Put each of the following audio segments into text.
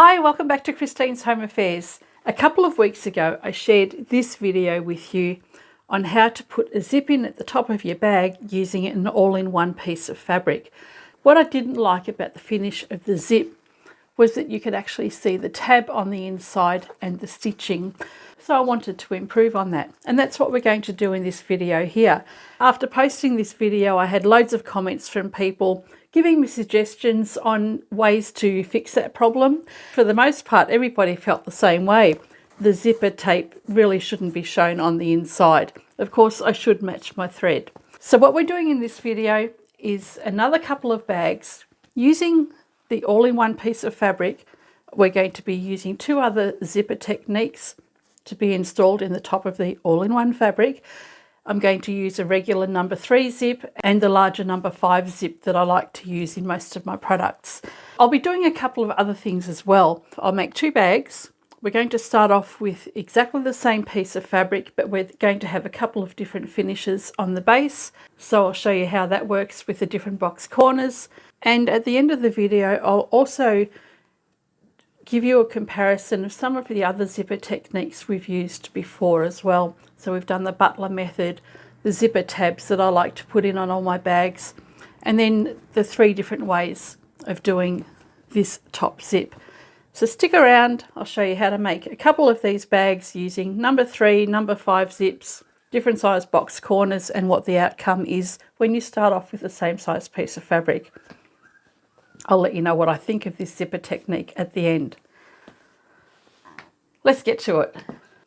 Hi, welcome back to Christine's Home Affairs. A couple of weeks ago I shared this video with you on how to put a zip in at the top of your bag using an all-in-one piece of fabric. What I didn't like about the finish of the zip was that you could actually see the tab on the inside and the stitching. So I wanted to improve on that, and that's what we're going to do in this video here. After posting this video, I had loads of comments from people giving me suggestions on ways to fix that problem. For the most part, everybody felt the same way. The zipper tape really shouldn't be shown on the inside. Of course, I should match my thread. So what we're doing in this video is another couple of bags using the all-in-one piece of fabric. We're going to be using two other zipper techniques to be installed in the top of the all-in-one fabric. I'm going to use a regular number 3 zip and the larger number 5 zip that I like to use in most of my products. I'll be doing a couple of other things as well. I'll make two bags. We're going to start off with exactly the same piece of fabric, but we're going to have a couple of different finishes on the base. So I'll show you how that works with the different box corners. And at the end of the video, I'll also give you a comparison of some of the other zipper techniques we've used before as well. So we've done the butler method, the zipper tabs that I like to put in on all my bags, and then the 3 different ways of doing this top zip. So stick around, I'll show you how to make a couple of these bags using number 3, number 5 zips, different size box corners, and what the outcome is when you start off with the same size piece of fabric. I'll let you know what I think of this zipper technique at the end. Let's get to it.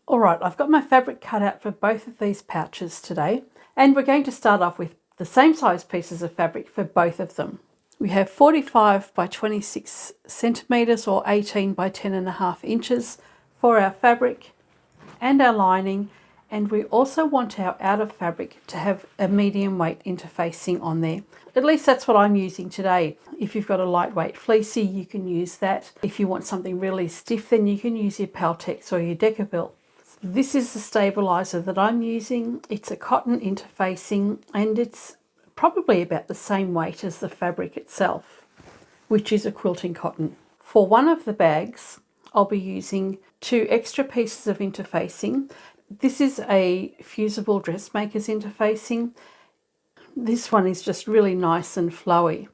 All right, I've got my fabric cut out for both of these pouches today, and we're going to start off with the same size pieces of fabric for both of them. We have 45 by 26 centimetres or 18 by 10.5 inches for our fabric and our lining, and we also want our outer fabric to have a medium weight interfacing on there. At least that's what I'm using today. If you've got a lightweight fleecy, you can use that. If you want something really stiff, then you can use your Peltex or your Decabilt. This is the stabilizer that I'm using. It's a cotton interfacing, and it's probably about the same weight as the fabric itself, which is a quilting cotton. For one of the bags, I'll be using 2 extra pieces of interfacing. This is a fusible dressmaker's interfacing. This one is just really nice and flowy.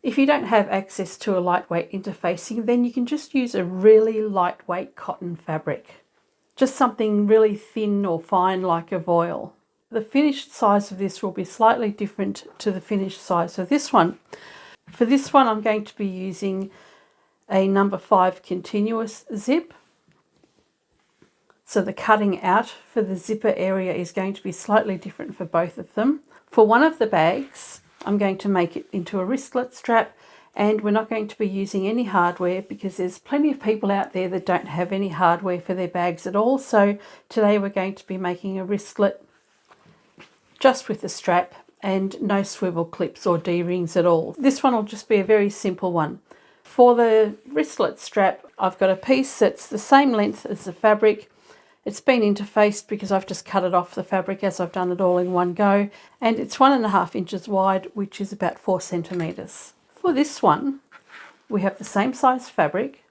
If you don't have access to a lightweight interfacing, then you can just use a really lightweight cotton fabric. Just something really thin or fine like a voile. The finished size of this will be slightly different to the finished size of this one. For this one, I'm going to be using a number 5 continuous zip. So the cutting out for the zipper area is going to be slightly different for both of them. For one of the bags, I'm going to make it into a wristlet strap, and we're not going to be using any hardware because there's plenty of people out there that don't have any hardware for their bags at all. So today we're going to be making a wristlet just with the strap and no swivel clips or D-rings at all. This one will just be a very simple one. For the wristlet strap, I've got a piece that's the same length as the fabric. It's been interfaced because I've just cut it off the fabric as I've done it all in one go, and it's 1.5 inches wide, which is about 4 centimetres. For this one, we have the same size fabric.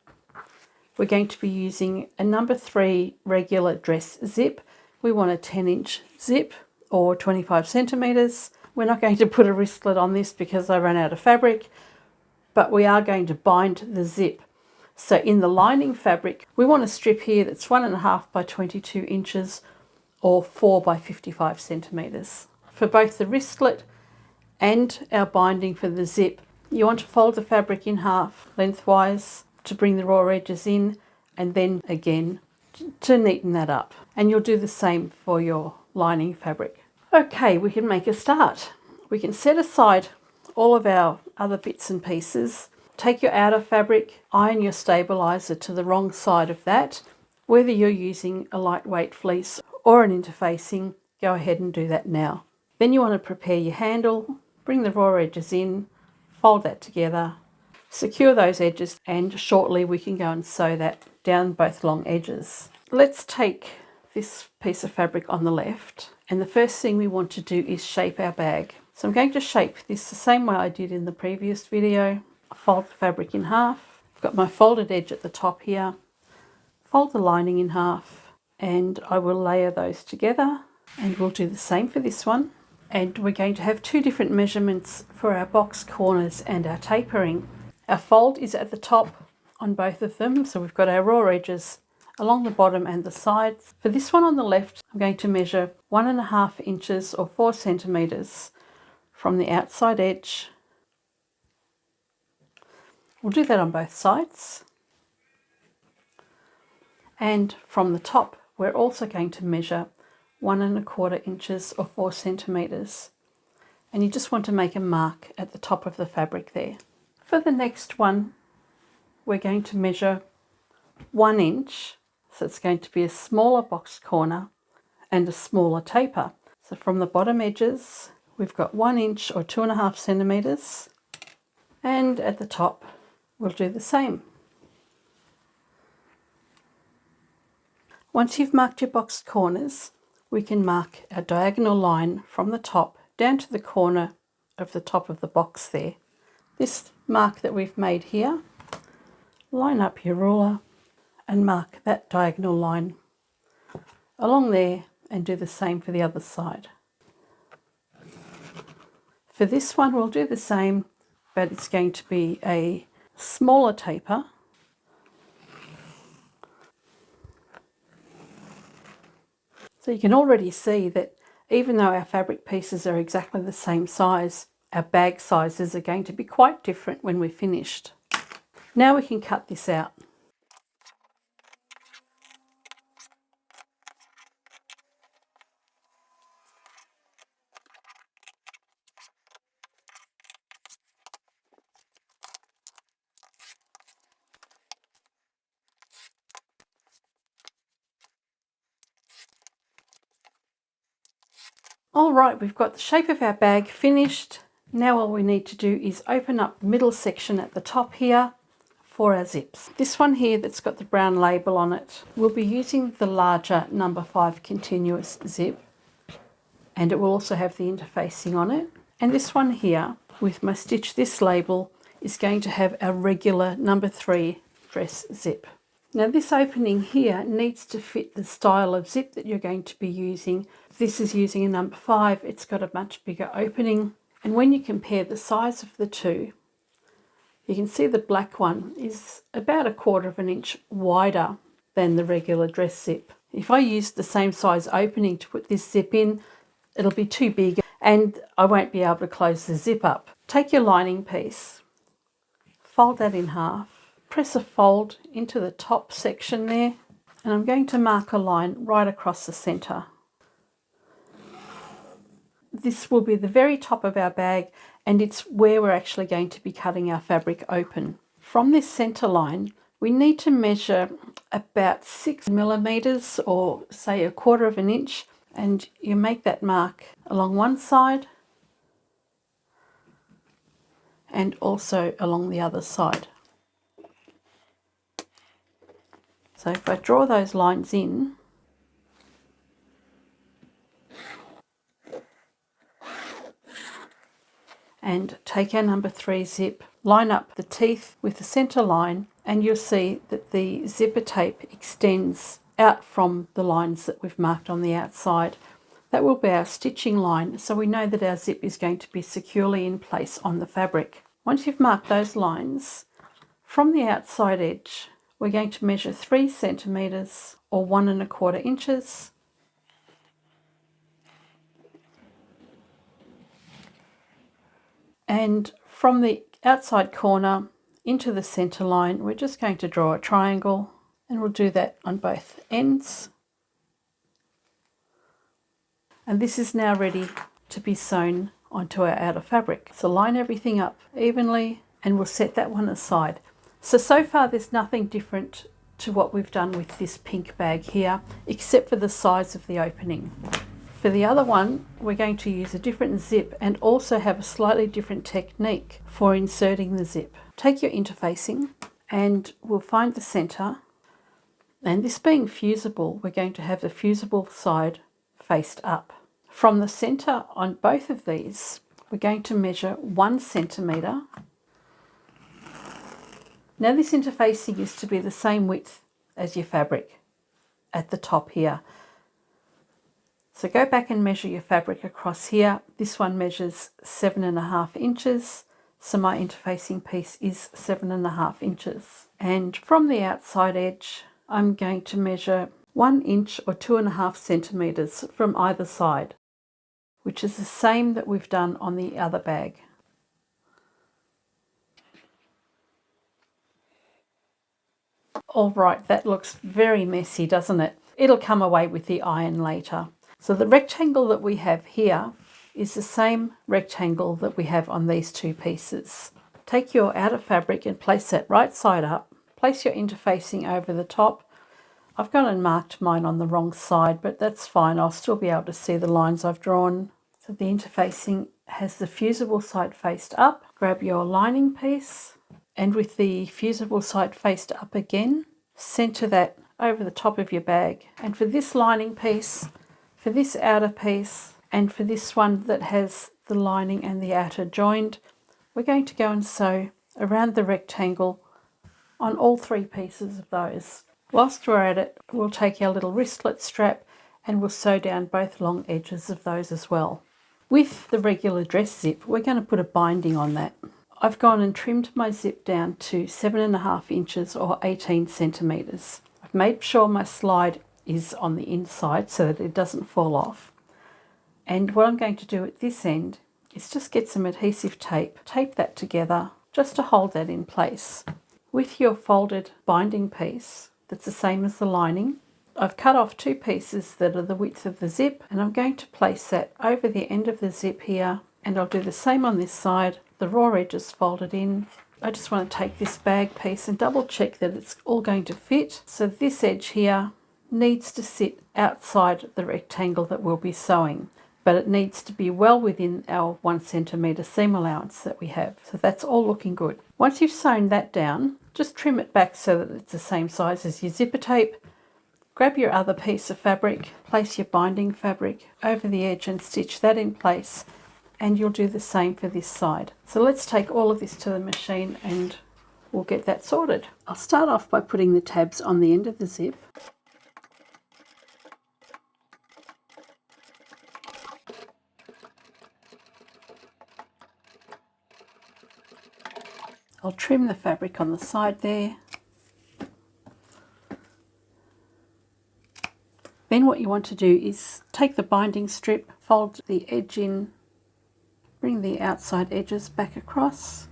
We're going to be using a number 3 regular dress zip. We want a 10-inch zip or 25 centimetres. We're not going to put a wristlet on this because I ran out of fabric, but we are going to bind the zip. So in the lining fabric, we want a strip here that's 1.5 by 22 inches or 4 by 55 centimetres. For both the wristlet and our binding for the zip, you want to fold the fabric in half lengthwise to bring the raw edges in, and then again to neaten that up. And you'll do the same for your lining fabric. Okay, we can make a start. We can set aside all of our other bits and pieces. Take your outer fabric, iron your stabilizer to the wrong side of that. Whether you're using a lightweight fleece or an interfacing, go ahead and do that now. Then you want to prepare your handle, bring the raw edges in, fold that together, secure those edges, and shortly we can go and sew that down both long edges. Let's take this piece of fabric on the left, and the first thing we want to do is shape our bag. So I'm going to shape this the same way I did in the previous video. Fold the fabric in half, got my folded edge at the top here. Fold the lining in half and I will layer those together, and we'll do the same for this one. And we're going to have two different measurements for our box corners and our tapering. Our fold is at the top on both of them, so we've got our raw edges along the bottom and the sides. For this one on the left, I'm going to measure 1.5 inches or 4 centimeters from the outside edge. We'll do that on both sides. And from the top, we're also going to measure 1.25 inches or 4 centimeters. And you just want to make a mark at the top of the fabric there. For the next one, we're going to measure 1 inch. So it's going to be a smaller box corner and a smaller taper. So from the bottom edges, we've got 1 inch or 2.5 centimeters. And at the top, we'll do the same. Once you've marked your box corners, we can mark our diagonal line from the top down to the corner of the top of the box there. This mark that we've made here, line up your ruler and mark that diagonal line along there, and do the same for the other side. For this one, we'll do the same, but it's going to be a smaller taper. So you can already see that even though our fabric pieces are exactly the same size, our bag sizes are going to be quite different when we're finished. Now we can cut this out. All right, we've got the shape of our bag finished. Now all we need to do is open up the middle section at the top here for our zips. This one here that's got the brown label on it, we'll be using the larger number 5 continuous zip, and it will also have the interfacing on it. And this one here with my Stitch This label is going to have a regular number 3 dress zip. Now this opening here needs to fit the style of zip that you're going to be using. If this is using a number 5, it's got a much bigger opening. And when you compare the size of the two, you can see the black one is about 1/4 inch wider than the regular dress zip. If I use the same size opening to put this zip in, it'll be too big and I won't be able to close the zip up. Take your lining piece, fold that in half, press a fold into the top section there, and I'm going to mark a line right across the centre. This will be the very top of our bag, and it's where we're actually going to be cutting our fabric open. From this centre line, we need to measure about 6 millimeters, or say 1/4 inch, and you make that mark along one side and also along the other side. So if I draw those lines in, and take our number 3 zip, line up the teeth with the centre line, and you'll see that the zipper tape extends out from the lines that we've marked on the outside. That will be our stitching line, so we know that our zip is going to be securely in place on the fabric. Once you've marked those lines, from the outside edge, we're going to measure 3 centimeters or 1.25 inches. And from the outside corner into the centre line, we're just going to draw a triangle, and we'll do that on both ends. And this is now ready to be sewn onto our outer fabric. So line everything up evenly, and we'll set that one aside. So far there's nothing different to what we've done with this pink bag here, except for the size of the opening. For the other one, we're going to use a different zip and also have a slightly different technique for inserting the zip. Take your interfacing and we'll find the centre, and this being fusible, we're going to have the fusible side faced up. From the centre on both of these, we're going to measure 1 centimetre Now this interfacing is to be the same width as your fabric at the top here. So go back and measure your fabric across here. This one measures 7.5 inches. So my interfacing piece is 7.5 inches. And from the outside edge, I'm going to measure 1 inch or 2.5 centimeters from either side, which is the same that we've done on the other bag. All right, that looks very messy, doesn't it? It'll come away with the iron later. So the rectangle that we have here is the same rectangle that we have on these two pieces. Take your outer fabric and place that right side up. Place your interfacing over the top. I've gone and marked mine on the wrong side, but that's fine. I'll still be able to see the lines I've drawn. So the interfacing has the fusible side faced up. Grab your lining piece, and with the fusible side faced up again, center that over the top of your bag. And for this lining piece, for this outer piece, and for this one that has the lining and the outer joined, we're going to go and sew around the rectangle on all three pieces of those. Whilst we're at it, we'll take our little wristlet strap and we'll sew down both long edges of those as well. With the regular dress zip, we're going to put a binding on that. I've gone and trimmed my zip down to 7.5 inches or 18 centimeters. I've made sure my slide is on the inside so that it doesn't fall off. And what I'm going to do at this end is just get some adhesive tape, tape that together just to hold that in place. With your folded binding piece, that's the same as the lining, I've cut off two pieces that are the width of the zip, and I'm going to place that over the end of the zip here, and I'll do the same on this side. The raw edge is folded in. I just want to take this bag piece and double check that it's all going to fit. So this edge here needs to sit outside the rectangle that we'll be sewing, but it needs to be well within our 1 centimetre seam allowance that we have. So that's all looking good. Once you've sewn that down, just trim it back so that it's the same size as your zipper tape. Grab your other piece of fabric, place your binding fabric over the edge and stitch that in place, and you'll do the same for this side. So let's take all of this to the machine and we'll get that sorted. I'll start off by putting the tabs on the end of the zip. I'll trim the fabric on the side there. Then what you want to do is take the binding strip, fold the edge in, bring the outside edges back across.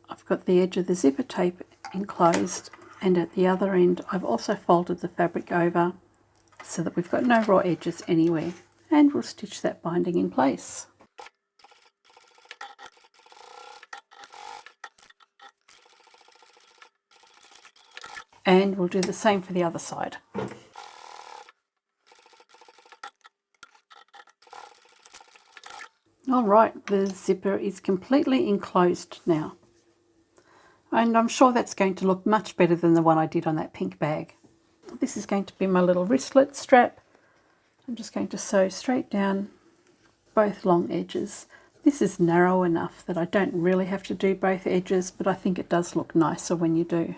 I've got the edge of the zipper tape enclosed, and at the other end I've also folded the fabric over so that we've got no raw edges anywhere, and we'll stitch that binding in place. And we'll do the same for the other side. All right, the zipper is completely enclosed now. And I'm sure that's going to look much better than the one I did on that pink bag. This is going to be my little wristlet strap. I'm just going to sew straight down both long edges. This is narrow enough that I don't really have to do both edges, but I think it does look nicer when you do.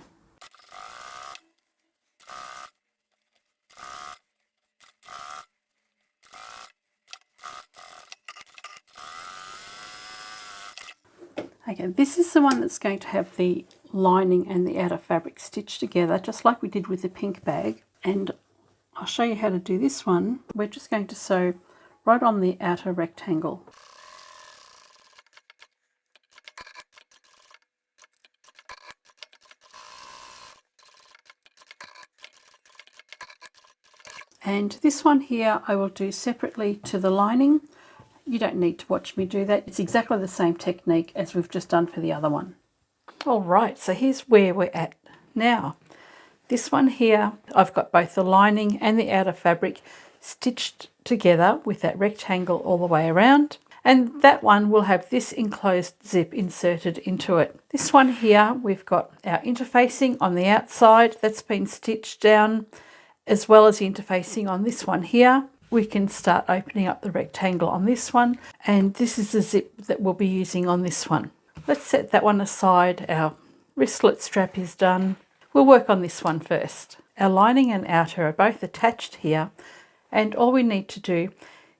Okay, this is the one that's going to have the lining and the outer fabric stitched together, just like we did with the pink bag. And I'll show you how to do this one. We're just going to sew right on the outer rectangle. And this one here I will do separately to the lining. You don't need to watch me do that. It's exactly the same technique as we've just done for the other one. All right, so here's where we're at now. This one here, I've got both the lining and the outer fabric stitched together with that rectangle all the way around. And that one will have this enclosed zip inserted into it. This one here, we've got our interfacing on the outside that's been stitched down, as well as the interfacing on this one here. We can start opening up the rectangle on this one, and this is the zip that we'll be using on this one. let's set that one aside. Our wristlet strap is done. We'll work on this one first. Our lining and outer are both attached here, and all we need to do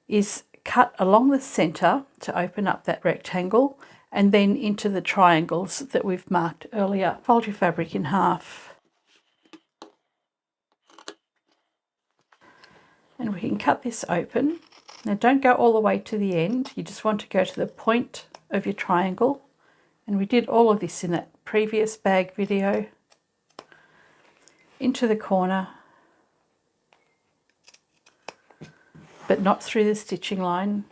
is cut along the centre to open up that rectangle and then into the triangles that we've marked earlier. Fold your fabric in half. And we can cut this open. Now don't go all the way to the end, you just want to go to the point of your triangle. And we did all of this in that previous bag video. Into the corner, but not through the stitching line.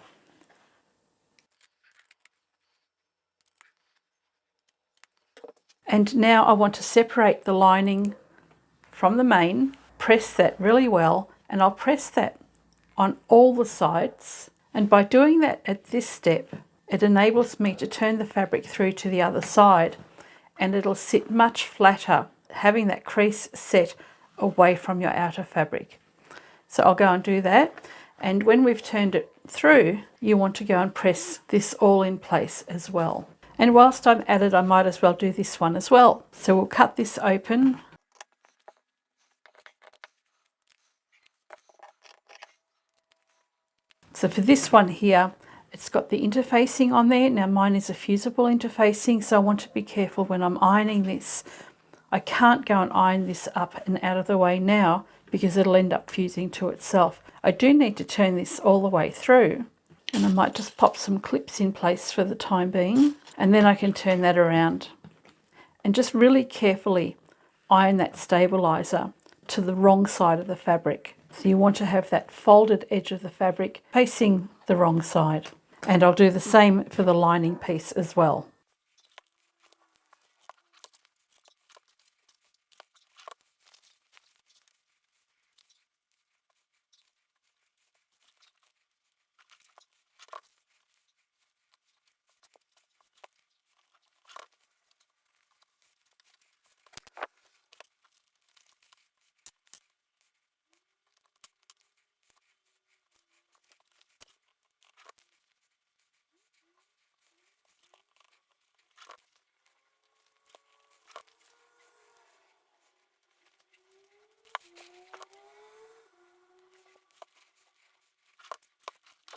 And now I want to separate the lining from the main, press that really well, and I'll press that on all the sides. And by doing that at this step, it enables me to turn the fabric through to the other side, and it'll sit much flatter, having that crease set away from your outer fabric. So I'll go and do that. And when we've turned it through, you want to go and press this all in place as well. And whilst I'm at it, I might as well do this one as well. So we'll cut this open. So for this one here, it's got the interfacing on there. Now mine is a fusible interfacing, so I want to be careful when I'm ironing this. I can't go and iron this up and out of the way now because it'll end up fusing to itself. I do need to turn this all the way through, and I might just pop some clips in place for the time being, and then I can turn that around. And just really carefully iron that stabilizer to the wrong side of the fabric. So you want to have that folded edge of the fabric facing the wrong side. And I'll do the same for the lining piece as well.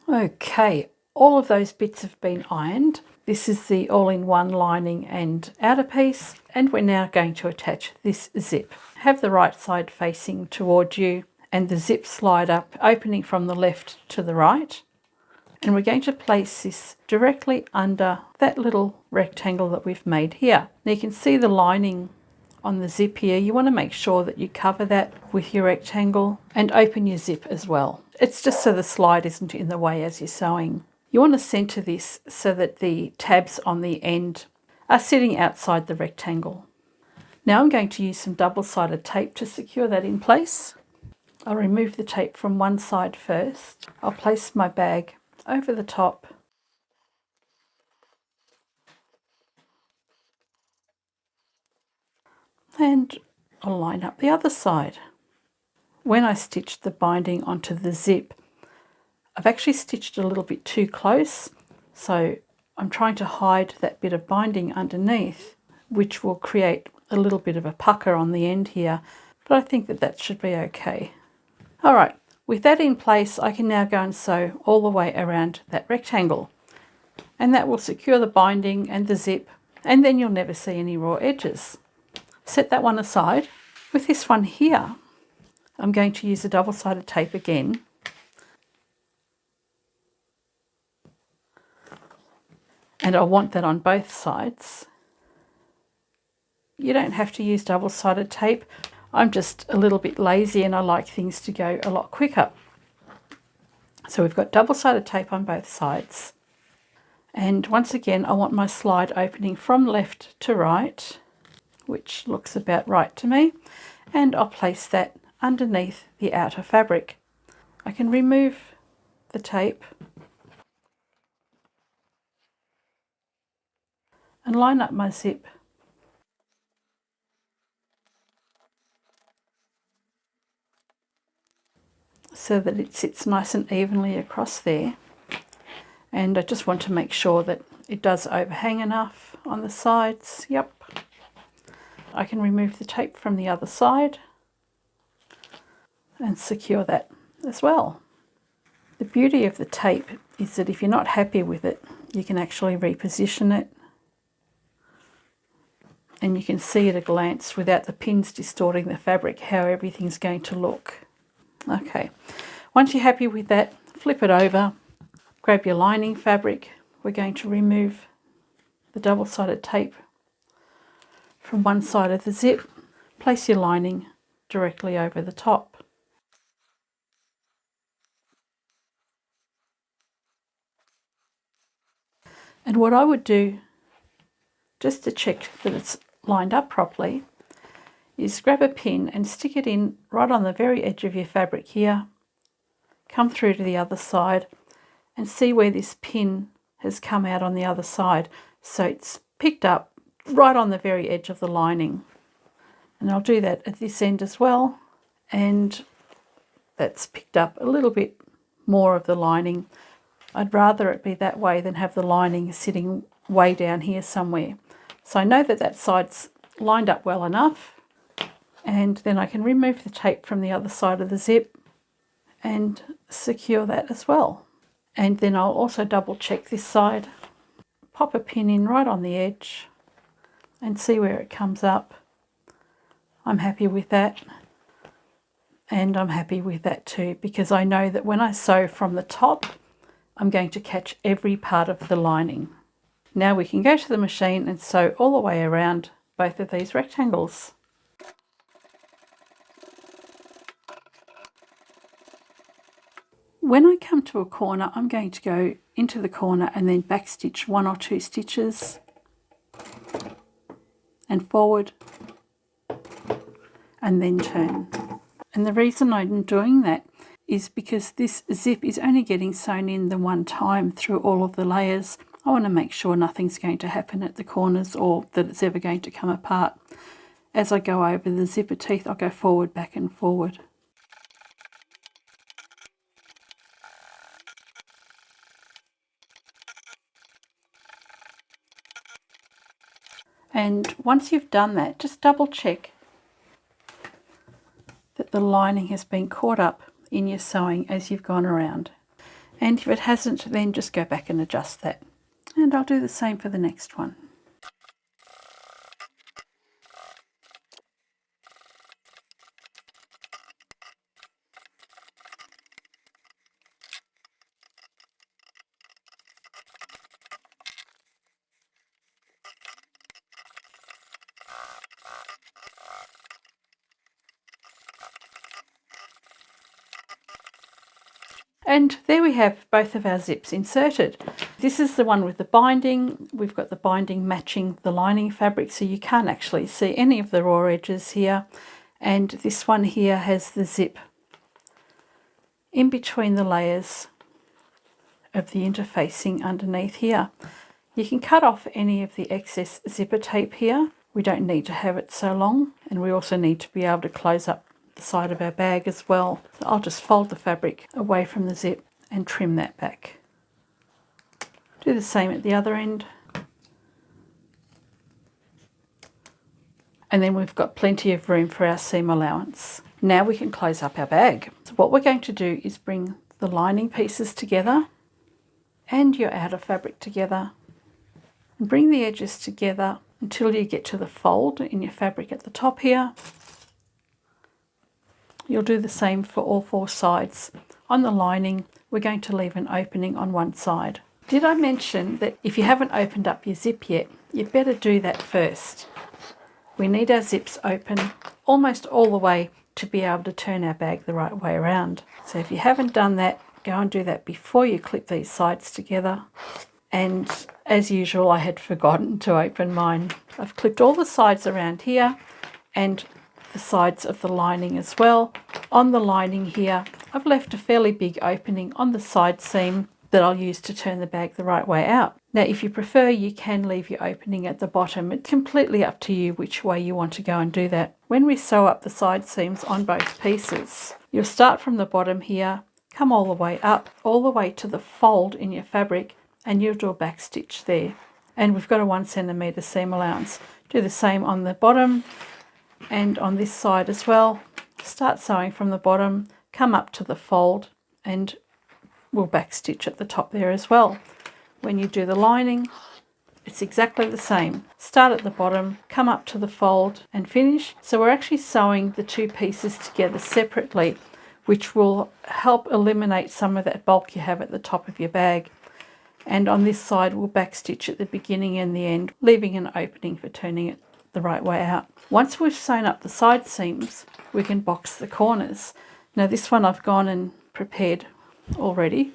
Okay, all of those bits have been ironed. This is the all-in-one lining and outer piece, and we're now going to attach this zip. Have the right side facing towards you and the zip slider opening from the left to the right. And we're going to place this directly under that little rectangle that we've made here. Now you can see the lining on the zip here. You want to make sure that you cover that with your rectangle and open your zip as well. It's just so the slide isn't in the way as you're sewing. You want to centre this so that the tabs on the end are sitting outside the rectangle. Now I'm going to use some double-sided tape to secure that in place. I'll remove the tape from one side first. I'll place my bag over the top. And I'll line up the other side. When I stitched the binding onto the zip, I've actually stitched a little bit too close, so I'm trying to hide that bit of binding underneath, which will create a little bit of a pucker on the end here, but I think that should be okay. All right, with that in place, I can now go and sew all the way around that rectangle, and that will secure the binding and the zip, and then you'll never see any raw edges. Set that one aside. With this one here, I'm going to use a double-sided tape again. And I want that on both sides. You don't have to use double-sided tape. I'm just a little bit lazy and I like things to go a lot quicker. So we've got double-sided tape on both sides. And once again, I want my slide opening from left to right, which looks about right to me. And I'll place that underneath the outer fabric. I can remove the tape and line up my zip. So that it sits nice and evenly across there. And I just want to make sure that It does overhang enough on the sides. Yep. I can remove the tape from the other side and secure that as well. The beauty of the tape is that if you're not happy with it, you can actually reposition it, and you can see at a glance without the pins distorting the fabric how everything's going to look. Okay, once you're happy with that, flip it over, grab your lining fabric. We're going to remove the double-sided tape from one side of the zip, place your lining directly over the top. And what I would do, just to check that it's lined up properly, is grab a pin and stick it in right on the very edge of your fabric here, come through to the other side and see where this pin has come out on the other side. So it's picked up right on the very edge of the lining. And I'll do that at this end as well, and that's picked up a little bit more of the lining. I'd rather it be that way than have the lining sitting way down here somewhere. So I know that that side's lined up well enough, and then I can remove the tape from the other side of the zip and secure that as well. And then I'll also double check this side, pop a pin in right on the edge and see where it comes up. I'm happy with that, and I'm happy with that too, because I know that when I sew from the top, I'm going to catch every part of the lining. Now we can go to the machine and sew all the way around both of these rectangles. When I come to a corner, I'm going to go into the corner and then backstitch 1 or 2 stitches and forward and then turn. And the reason I'm doing that is because this zip is only getting sewn in the one time through all of the layers. I want to make sure nothing's going to happen at the corners or that it's ever going to come apart. As I go over the zipper teeth, I'll go forward, back and forward. And once you've done that, just double check that the lining has been caught up in your sewing as you've gone around. And if it hasn't, then just go back and adjust that. And I'll do the same for the next one. And there we have both of our zips inserted. This is the one with the binding. We've got the binding matching the lining fabric, so you can't actually see any of the raw edges here. And this one here has the zip in between the layers of the interfacing underneath here. You can cut off any of the excess zipper tape here. We don't need to have it so long, and we also need to be able to close up the side of our bag as well. So I'll just fold the fabric away from the zip and trim that back. Do the same at the other end. And then we've got plenty of room for our seam allowance. Now we can close up our bag. So what we're going to do is bring the lining pieces together and your outer fabric together, and bring the edges together until you get to the fold in your fabric at the top here. You'll do the same for all 4 sides. On the lining, we're going to leave an opening on one side. Did I mention that if you haven't opened up your zip yet, you'd better do that first? We need our zips open almost all the way to be able to turn our bag the right way around. So if you haven't done that, go and do that before you clip these sides together. And as usual, I had forgotten to open mine. I've clipped all the sides around here and the sides of the lining as well. On the lining here, I've left a fairly big opening on the side seam that I'll use to turn the bag the right way out. Now, if you prefer, you can leave your opening at the bottom. It's completely up to you which way you want to go and do that. When we sew up the side seams on both pieces, you'll start from the bottom here, come all the way up, all the way to the fold in your fabric, and you'll do a back stitch there. And we've got a 1 centimetre seam allowance. Do the same on the bottom and on this side as well. Start sewing from the bottom, come up to the fold, and we'll back stitch at the top there as well. When you do the lining, it's exactly the same. Start at the bottom, come up to the fold and finish. So we're actually sewing the two pieces together separately, which will help eliminate some of that bulk you have at the top of your bag. And on this side, we'll back stitch at the beginning and the end, leaving an opening for turning it the right way out. Once we've sewn up the side seams, we can box the corners. Now this one I've gone and prepared already.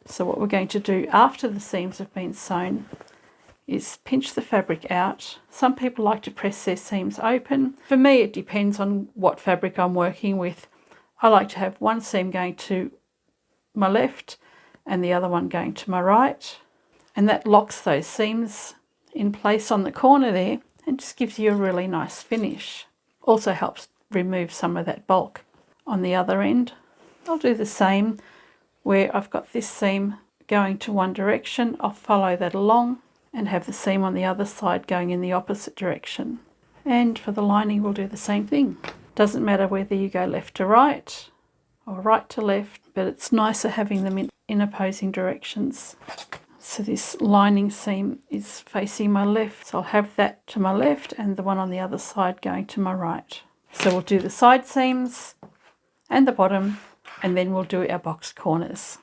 So what we're going to do after the seams have been sewn is pinch the fabric out. Some people like to press their seams open. For me, it depends on what fabric I'm working with. I like to have one seam going to my left and the other one going to my right, and that locks those seams in place on the corner there and just gives you a really nice finish. Also helps remove some of that bulk. On the other end, I'll do the same. Where I've got this seam going to one direction, I'll follow that along and have the seam on the other side going in the opposite direction. And for the lining, we'll do the same thing. Doesn't matter whether you go left to right or right to left, but it's nicer having them in opposing directions. So this lining seam is facing my left, so I'll have that to my left and the one on the other side going to my right. So we'll do the side seams and the bottom, and then we'll do our box corners.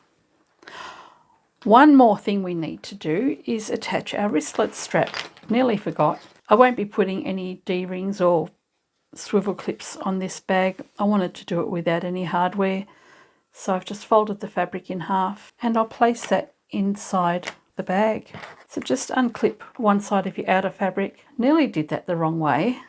One more thing we need to do is attach our wristlet strap. Nearly forgot. I won't be putting any D-rings or swivel clips on this bag. I wanted to do it without any hardware. So I've just folded the fabric in half and I'll place that inside the bag. So just unclip one side of your outer fabric. Nearly did that the wrong way.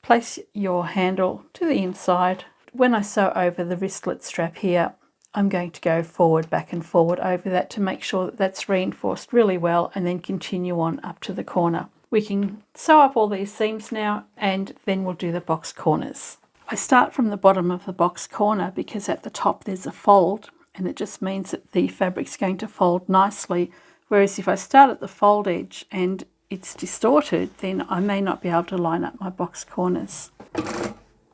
Place your handle to the inside. When I sew over the wristlet strap here, I'm going to go forward, back and forward over that to make sure that that's reinforced really well, and then continue on up to the corner. We can sew up all these seams now, and then we'll do the box corners. I start from the bottom of the box corner because at the top there's a fold, and it just means that the fabric's going to fold nicely. Whereas if I start at the fold edge and it's distorted, then I may not be able to line up my box corners.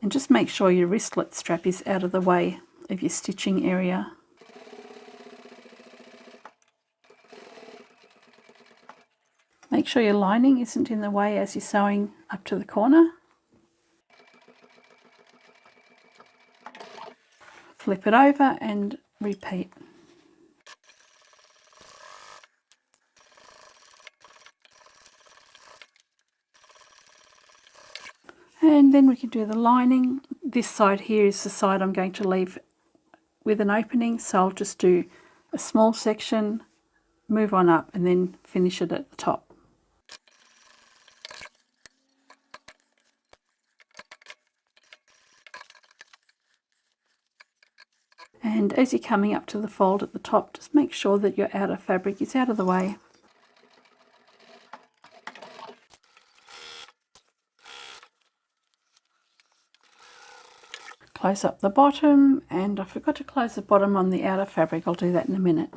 And just make sure your wristlet strap is out of the way of your stitching area. Make sure your lining isn't in the way as you're sewing up to the corner. Flip it over and repeat. And then we can do the lining. This side here is the side I'm going to leave with an opening, so I'll just do a small section, move on up, and then finish it at the top. And as you're coming up to the fold at the top, just make sure that your outer fabric is out of the way. Close up the bottom, and I forgot to close the bottom on the outer fabric. I'll do that in a minute.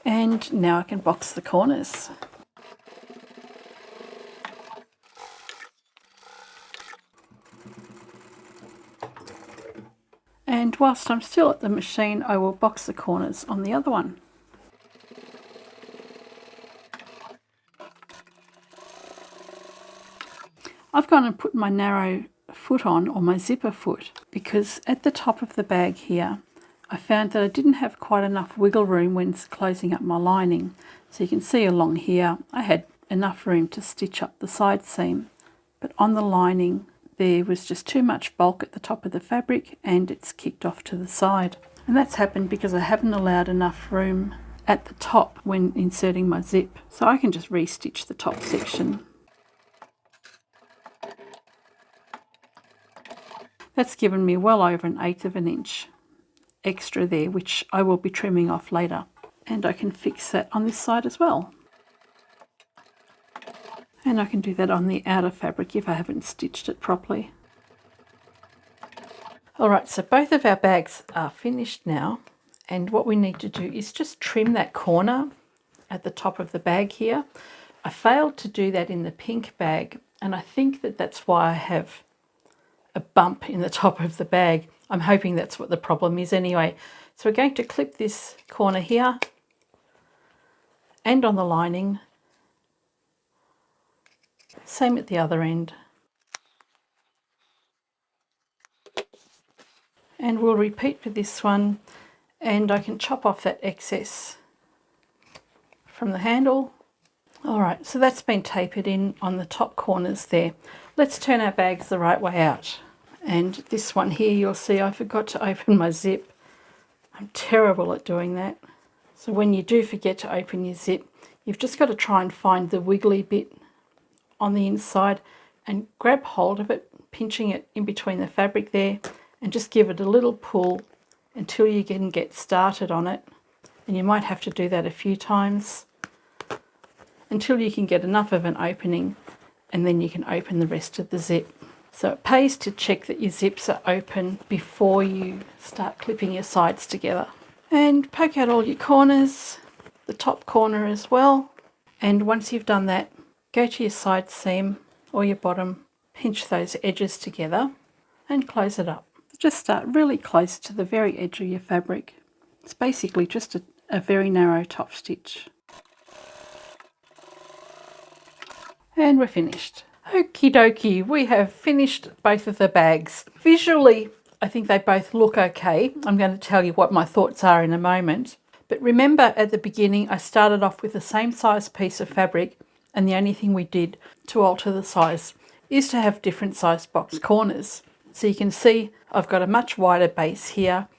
And now I can box the corners. And whilst I'm still at the machine, I will box the corners on the other one. I've gone and put my narrow foot on, or my zipper foot, because at the top of the bag here I found that I didn't have quite enough wiggle room when closing up my lining. So you can see along here I had enough room to stitch up the side seam, but on the lining there was just too much bulk at the top of the fabric and it's kicked off to the side. And that's happened because I haven't allowed enough room at the top when inserting my zip. So I can just re-stitch the top section. That's given me well over 1/8 of an inch extra there, which I will be trimming off later. And I can fix that on this side as well. And I can do that on the outer fabric if I haven't stitched it properly. All right, so both of our bags are finished now, and what we need to do is just trim that corner at the top of the bag here. I failed to do that in the pink bag, and I think that that's why I have a bump in the top of the bag. I'm hoping that's what the problem is anyway. So we're going to clip this corner here and on the lining. Same at the other end. And we'll repeat for this one, and I can chop off that excess from the handle. All right, so that's been tapered in on the top corners there. Let's turn our bags the right way out. And this one here, you'll see I forgot to open my zip. I'm terrible at doing that. So when you do forget to open your zip, you've just got to try and find the wiggly bit on the inside and grab hold of it, pinching it in between the fabric there, and just give it a little pull until you can get started on it. And you might have to do that a few times until you can get enough of an opening, and then you can open the rest of the zip. So it pays to check that your zips are open before you start clipping your sides together. And poke out all your corners, the top corner as well. And once you've done that, go to your side seam or your bottom, pinch those edges together and close it up. Just start really close to the very edge of your fabric. It's basically just a very narrow top stitch. And we're finished. Okie dokie, we have finished both of the bags. Visually, I think they both look okay. I'm going to tell you what my thoughts are in a moment. But remember at the beginning, I started off with the same size piece of fabric, and the only thing we did to alter the size is to have different sized box corners. So you can see I've got a much wider base here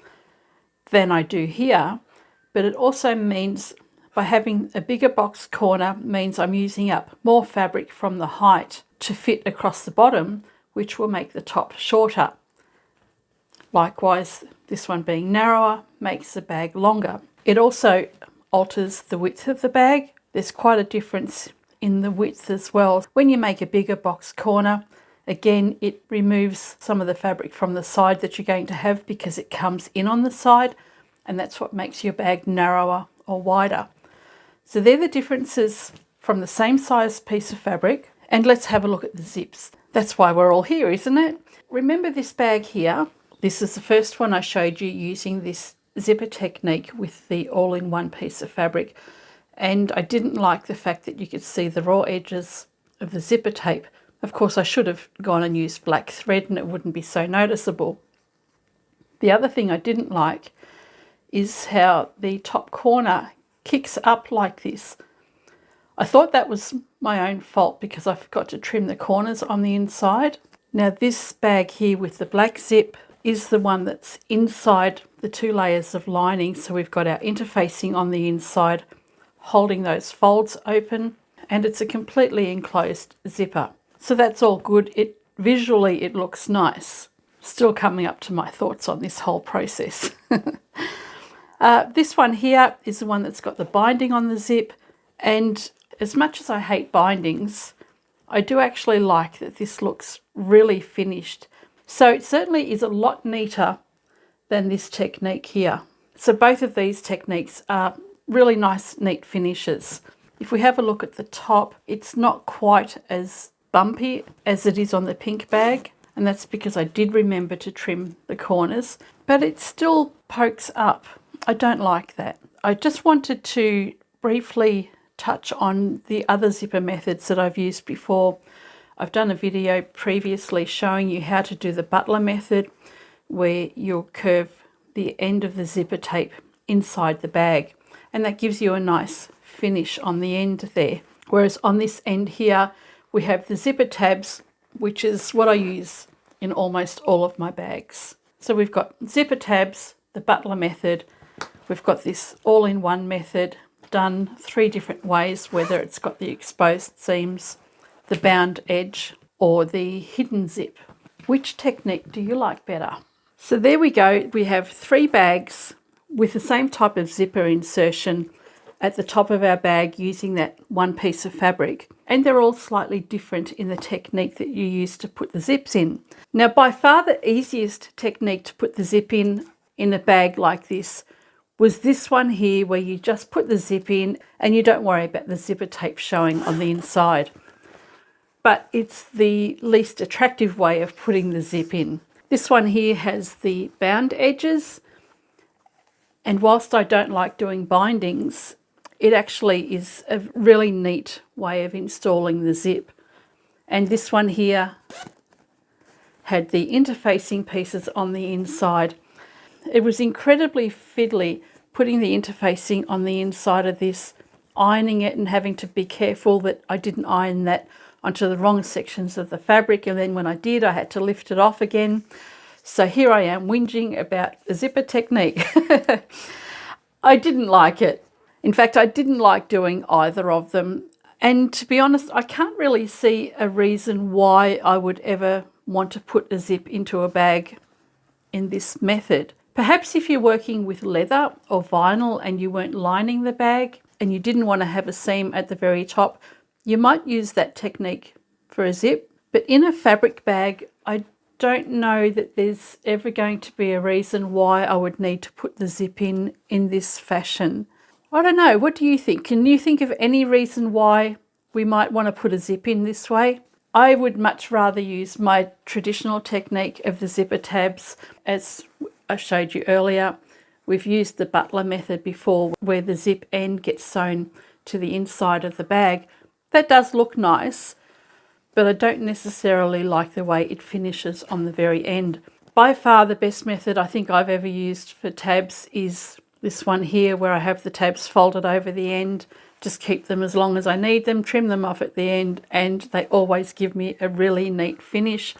than I do here, but it also means by having a bigger box corner means I'm using up more fabric from the height to fit across the bottom, which will make the top shorter. Likewise, this one being narrower makes the bag longer. It also alters the width of the bag. There's quite a difference in the width as well. When you make a bigger box corner, again, it removes some of the fabric from the side that you're going to have because it comes in on the side, and that's what makes your bag narrower or wider. So they're the differences from the same size piece of fabric. And let's have a look at the zips. That's why we're all here, isn't it? Remember this bag here? This is the first one I showed you using this zipper technique with the all-in-one piece of fabric. And I didn't like the fact that you could see the raw edges of the zipper tape. Of course, I should have gone and used black thread and it wouldn't be so noticeable. The other thing I didn't like is how the top corner kicks up like this. I thought that was my own fault because I forgot to trim the corners on the inside. Now this bag here with the black zip is the one that's inside the 2 layers of lining. So we've got our interfacing on the inside holding those folds open, and it's a completely enclosed zipper. So that's all good. Visually it looks nice. Still coming up to my thoughts on this whole process. This one here is the one that's got the binding on the zip, and as much as I hate bindings, I do actually like that this looks really finished. So it certainly is a lot neater than this technique here. So both of these techniques are really nice, neat finishes. If we have a look at the top, it's not quite as bumpy as it is on the pink bag, and that's because I did remember to trim the corners, but it still pokes up. I don't like that. I just wanted to briefly touch on the other zipper methods that I've used before. I've done a video previously showing you how to do the butler method, where you'll curve the end of the zipper tape inside the bag, and that gives you a nice finish on the end there. Whereas on this end here, we have the zipper tabs, which is what I use in almost all of my bags. So we've got zipper tabs, the butler method, we've got this all-in-one method done 3 different ways, whether it's got the exposed seams, the bound edge, or the hidden zip. Which technique do you like better? So there we go. We have 3 bags with the same type of zipper insertion, at the top of our bag using that one piece of fabric. And they're all slightly different in the technique that you use to put the zips in. Now, by far the easiest technique to put the zip in a bag like this was this one here, where you just put the zip in and you don't worry about the zipper tape showing on the inside. But it's the least attractive way of putting the zip in. This one here has the bound edges, and whilst I don't like doing bindings, it actually is a really neat way of installing the zip. And this one here had the interfacing pieces on the inside. It was incredibly fiddly putting the interfacing on the inside of this, ironing it and having to be careful that I didn't iron that onto the wrong sections of the fabric, and then when I did, I had to lift it off again. So here I am whinging about the zipper technique. I didn't like it. In fact, I didn't like doing either of them. And to be honest, I can't really see a reason why I would ever want to put a zip into a bag in this method. Perhaps if you're working with leather or vinyl and you weren't lining the bag and you didn't want to have a seam at the very top, you might use that technique for a zip. But in a fabric bag, I don't know that there's ever going to be a reason why I would need to put the zip in this fashion. I don't know, what do you think? Can you think of any reason why we might want to put a zip in this way? I would much rather use my traditional technique of the zipper tabs. As I showed you earlier, we've used the butler method before, where the zip end gets sewn to the inside of the bag. That does look nice, but I don't necessarily like the way it finishes on the very end. By far the best method I think I've ever used for tabs is this one here, where I have the tabs folded over the end. Just keep them as long as I need them, trim them off at the end, and they always give me a really neat finish,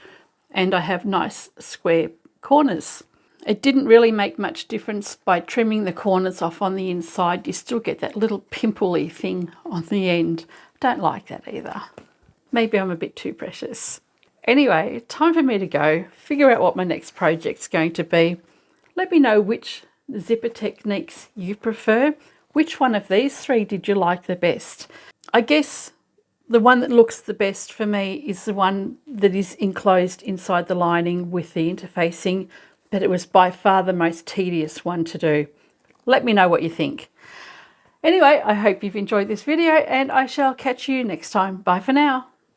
and I have nice square corners. It didn't really make much difference by trimming the corners off on the inside. You still get that little pimply thing on the end. Don't like that either. Maybe I'm a bit too precious. Anyway, time for me to go, figure out what my next project's going to be. Let me know which zipper techniques you prefer. Which one of these three did you like the best? I guess the one that looks the best for me is the one that is enclosed inside the lining with the interfacing, but it was by far the most tedious one to do. Let me know what you think. Anyway, I hope you've enjoyed this video, and I shall catch you next time. Bye for now.